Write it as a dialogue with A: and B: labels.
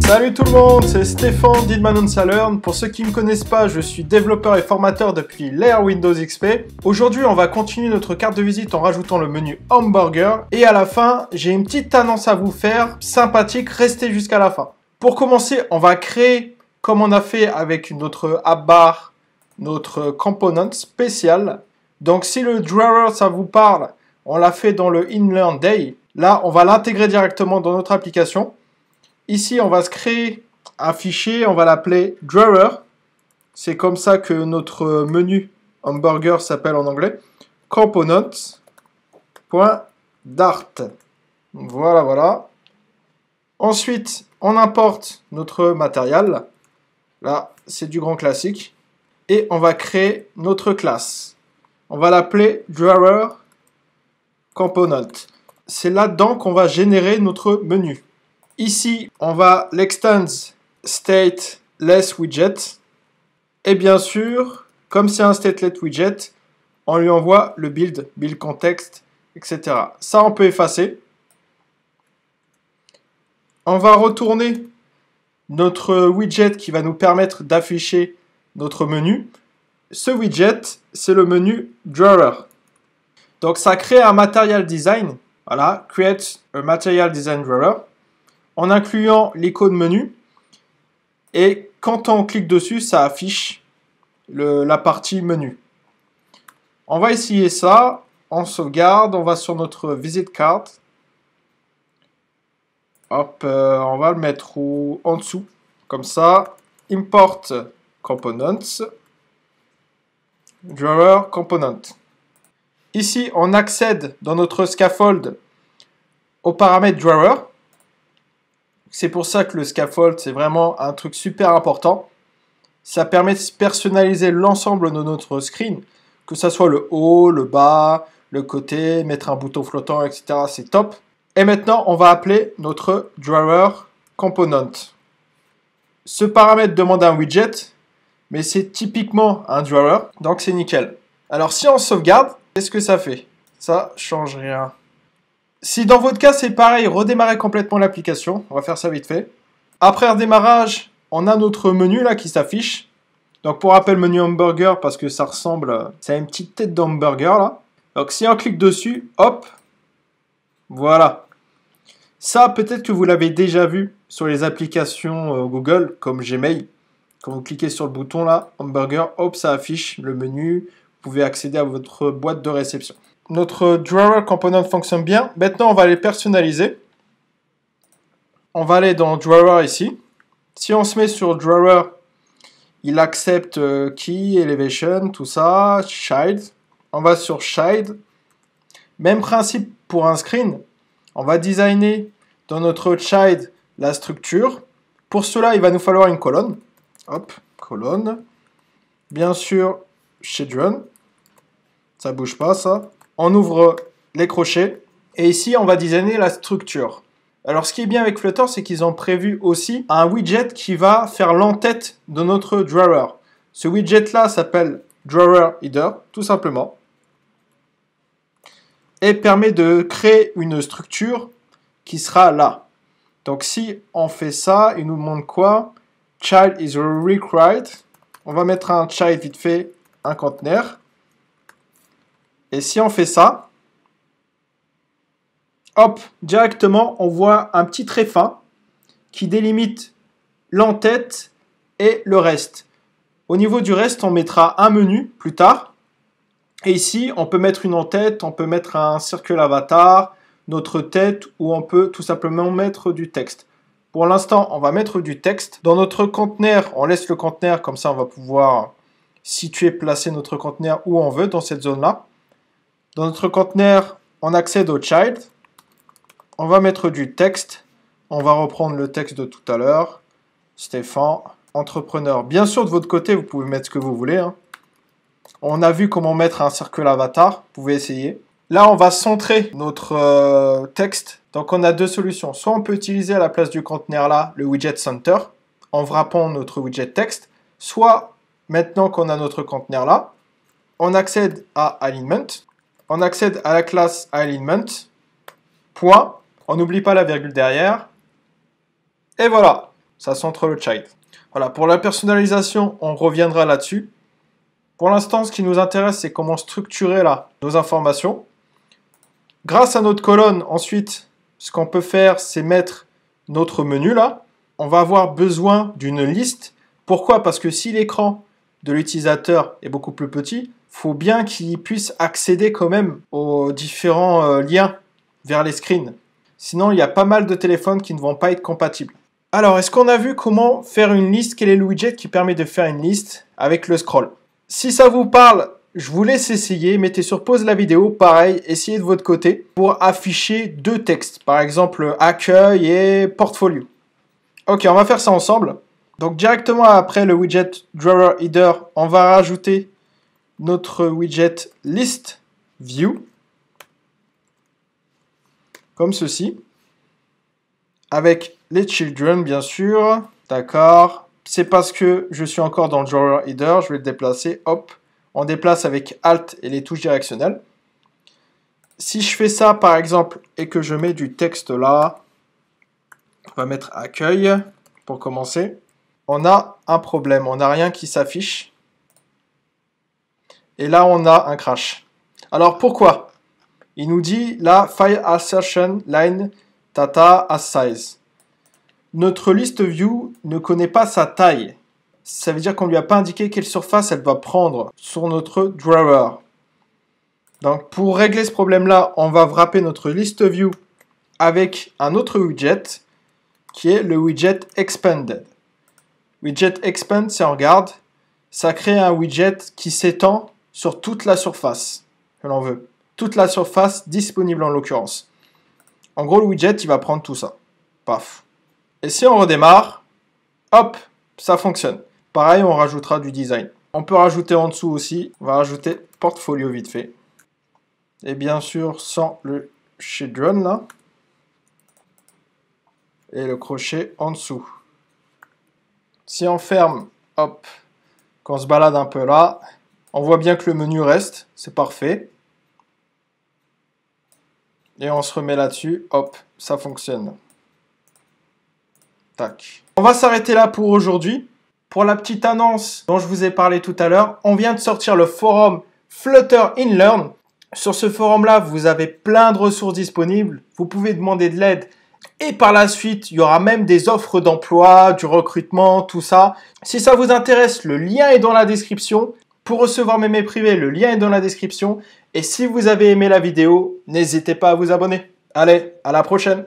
A: Salut tout le monde, c'est Stéphane d'Inmanonsalern. Pour ceux qui ne me connaissent pas, je suis développeur et formateur depuis l'ère Windows XP. Aujourd'hui, on va continuer notre carte de visite en rajoutant le menu Hamburger. Et à la fin, j'ai une petite annonce à vous faire, sympathique, restez jusqu'à la fin. Pour commencer, on va créer, comme on a fait avec notre app bar, notre component spécial. Donc si le drawer, ça vous parle, on l'a fait dans le Inlearn Day. Là, on va l'intégrer directement dans notre application. Ici, on va se créer un fichier, on va l'appeler drawer. C'est comme ça que notre menu hamburger s'appelle en anglais. Components.dart. Voilà, voilà. Ensuite, on importe notre matériel. Là, c'est du grand classique. Et on va créer notre classe. On va l'appeler drawer component. C'est là-dedans qu'on va générer notre menu. Ici, on va l'extend stateless widget. Et bien sûr, comme c'est un stateless widget, on lui envoie le build context, etc. Ça, on peut effacer. On va retourner notre widget qui va nous permettre d'afficher notre menu. Ce widget, c'est le menu drawer. Donc, ça crée un material design. Voilà, create a material design drawer. En incluant l'icône menu. Et quand on clique dessus, ça affiche la partie menu. On va essayer ça. On sauvegarde. On va sur notre visit card. Hop, on va le mettre en dessous. Comme ça. Import components. Drawer component. Ici, on accède dans notre scaffold au paramètre drawer. C'est pour ça que le scaffold, c'est vraiment un truc super important. Ça permet de personnaliser l'ensemble de notre screen, que ce soit le haut, le bas, le côté, mettre un bouton flottant, etc. C'est top. Et maintenant, on va appeler notre drawer component. Ce paramètre demande un widget, mais c'est typiquement un drawer, donc c'est nickel. Alors si on sauvegarde, qu'est-ce que ça fait? Ça change rien. Si dans votre cas c'est pareil, redémarrez complètement l'application. On va faire ça vite fait. Après redémarrage, on a notre menu là qui s'affiche. Donc pour rappel, menu hamburger parce que ça ressemble, ça a une petite tête d'hamburger là. Donc si on clique dessus, hop, voilà. Ça peut-être que vous l'avez déjà vu sur les applications Google comme Gmail. Quand vous cliquez sur le bouton là, hamburger, hop, ça affiche le menu. Vous pouvez accéder à votre boîte de réception. Notre drawer component fonctionne bien. Maintenant, on va les personnaliser. On va aller dans drawer ici. Si on se met sur drawer, il accepte key, elevation, tout ça, child. On va sur child. Même principe pour un screen. On va designer dans notre child la structure. Pour cela, il va nous falloir une colonne. Hop, colonne. Bien sûr, children. Ça bouge pas, ça. On ouvre les crochets. Et ici, on va designer la structure. Alors, ce qui est bien avec Flutter, c'est qu'ils ont prévu aussi un widget qui va faire l'entête de notre drawer. Ce widget-là s'appelle Drawer Header, tout simplement. Et permet de créer une structure qui sera là. Donc, si on fait ça, il nous demande quoi? Child is required. On va mettre un child vite fait, un conteneur. Et si on fait ça, hop, directement, on voit un petit trait fin qui délimite l'entête et le reste. Au niveau du reste, on mettra un menu plus tard. Et ici, on peut mettre une entête, on peut mettre un circle avatar, notre tête, ou on peut tout simplement mettre du texte. Pour l'instant, on va mettre du texte. Dans notre conteneur, on laisse le conteneur, comme ça on va pouvoir situer, placer notre conteneur où on veut dans cette zone-là. Dans notre conteneur, on accède au child. On va mettre du texte. On va reprendre le texte de tout à l'heure. Stéphane, entrepreneur. Bien sûr, de votre côté, vous pouvez mettre ce que vous voulez. Hein. On a vu comment mettre un cercle avatar. Vous pouvez essayer. Là, on va centrer notre texte. Donc, on a deux solutions. Soit on peut utiliser à la place du conteneur là, le widget center, en wrappant notre widget texte. Soit, maintenant qu'on a notre conteneur là, on accède à alignment. On accède à la classe alignment, point, on n'oublie pas la virgule derrière, et voilà. ça centre le child. Voilà, pour la personnalisation, on reviendra là-dessus. Pour l'instant, ce qui nous intéresse, c'est comment structurer là nos informations. Grâce à notre colonne, ensuite, ce qu'on peut faire, c'est mettre notre menu là. On va avoir besoin d'une liste. Pourquoi? Parce que si l'écran de l'utilisateur est beaucoup plus petit, il faut bien qu'il puisse accéder quand même aux différents liens vers les screens. Sinon, il y a pas mal de téléphones qui ne vont pas être compatibles. Alors, est-ce qu'on a vu comment faire une liste? Quel est le widget qui permet de faire une liste avec le scroll? Si ça vous parle, je vous laisse essayer. Mettez sur pause la vidéo. Pareil, essayez de votre côté pour afficher deux textes. Par exemple, accueil et portfolio. Ok, on va faire ça ensemble. Donc, directement après le widget Drawer Header, on va rajouter notre widget List View. Comme ceci. Avec les children, bien sûr. D'accord. C'est parce que je suis encore dans le Drawer Header. Je vais le déplacer. Hop. On déplace avec Alt et les touches directionnelles. Si je fais ça, par exemple, et que je mets du texte là, on va mettre accueil pour commencer. On a un problème. On n'a rien qui s'affiche. Et là, on a un crash. Alors, pourquoi? Il nous dit là, File Assertion Line Data as Size. Notre list view ne connaît pas sa taille. Ça veut dire qu'on ne lui a pas indiqué quelle surface elle va prendre sur notre drawer. Donc pour régler ce problème-là, on va wrapper notre list view avec un autre widget qui est le widget Expanded. Widget Expand, si on regarde, ça crée un widget qui s'étend sur toute la surface que l'on veut. Toute la surface disponible en l'occurrence. En gros, le widget, il va prendre tout ça. Paf. Et si on redémarre, hop, ça fonctionne. Pareil, on rajoutera du design. On peut rajouter en dessous aussi. On va rajouter portfolio vite fait. Et bien sûr, sans le children là. Et le crochet en dessous. Si on ferme, hop, qu'on se balade un peu là, on voit bien que le menu reste. C'est parfait. Et on se remet là-dessus, hop, ça fonctionne. Tac. On va s'arrêter là pour aujourd'hui. Pour la petite annonce dont je vous ai parlé tout à l'heure, on vient de sortir le forum Flutter in Learn. Sur ce forum-là, vous avez plein de ressources disponibles. Vous pouvez demander de l'aide. Et par la suite, il y aura même des offres d'emploi, du recrutement, tout ça. Si ça vous intéresse, le lien est dans la description. Pour recevoir mes mails privés, le lien est dans la description. Et si vous avez aimé la vidéo, n'hésitez pas à vous abonner. Allez, à la prochaine!